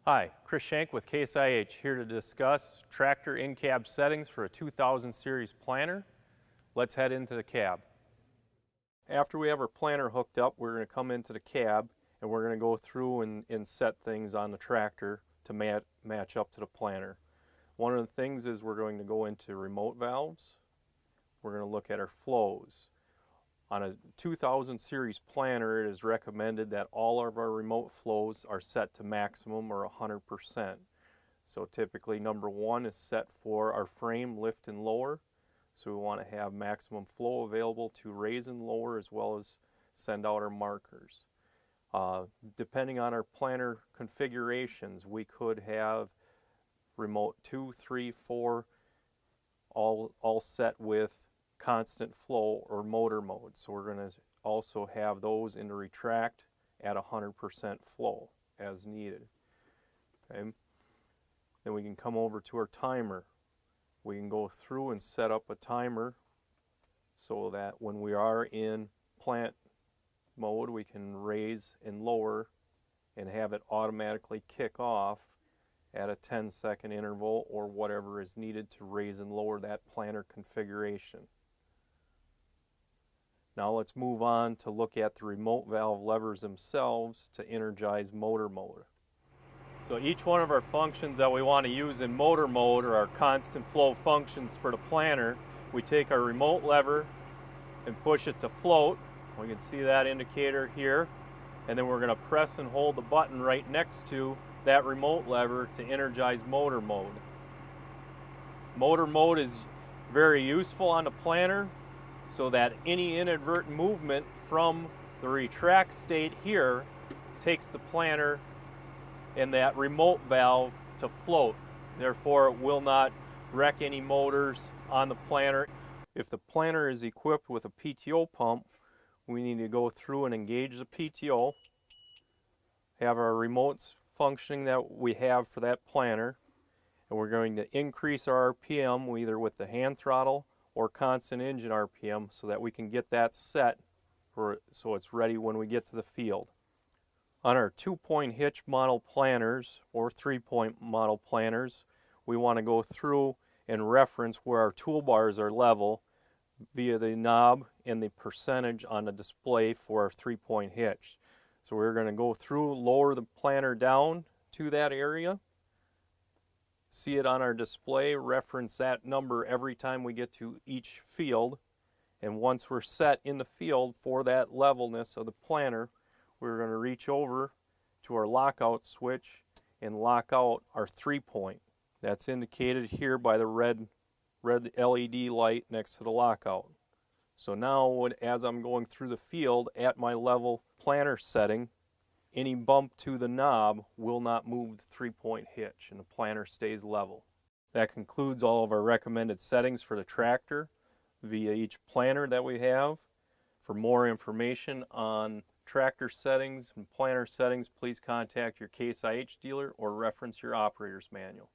Hi, Chris Shank with Case IH here to discuss tractor in-cab settings for a 2000 series planter. Let's head into the cab. After we have our planter hooked up, we're going to come into the cab and we're going to go through and set things on the tractor to match up to the planter. One of the things is we're going to go into remote valves. We're going to look at our flows. On a 2000 series planter, it is recommended that all of our remote flows are set to maximum or 100%. So typically number one is set for our frame lift and lower. So we want to have maximum flow available to raise and lower as well as send out our markers. Depending on our planter configurations, we could have remote 2, 3, 4 all set with constant flow or motor mode. So we're going to also have those in the retract at 100% flow as needed. Okay. Then we can come over to our timer. We can go through and set up a timer so that when we are in plant mode, we can raise and lower and have it automatically kick off at a 10-second interval or whatever is needed to raise and lower that planter configuration. Now let's move on to look at the remote valve levers themselves to energize motor mode. So each one of our functions that we want to use in motor mode are our constant flow functions for the planter. We take our remote lever and push it to float. We can see that indicator here. And then we're going to press and hold the button right next to that remote lever to energize motor mode. Motor mode is very useful on the planter, so that any inadvertent movement from the retract state here takes the planter and that remote valve to float. Therefore, it will not wreck any motors on the planter. If the planter is equipped with a PTO pump, we need to go through and engage the PTO, have our remotes functioning that we have for that planter, and we're going to increase our RPM either with the hand throttle or constant engine RPM so that we can get that set so it's ready when we get to the field. On our 2-point hitch model planters or 3-point model planters, we want to go through and reference where our toolbars are level via the knob and the percentage on the display for our 3-point hitch. So we're going to go through, lower the planter down to that area, see it on our display, reference that number every time we get to each field, and once we're set in the field for that levelness of the planter, we're going to reach over to our lockout switch and lock out our 3-point. That's indicated here by the red LED light next to the lockout. So now as I'm going through the field at my level planter setting, any bump to the knob will not move the 3-point hitch and the planter stays level. That concludes all of our recommended settings for the tractor via each planter that we have. For more information on tractor settings and planter settings, please contact your Case IH dealer or reference your operator's manual.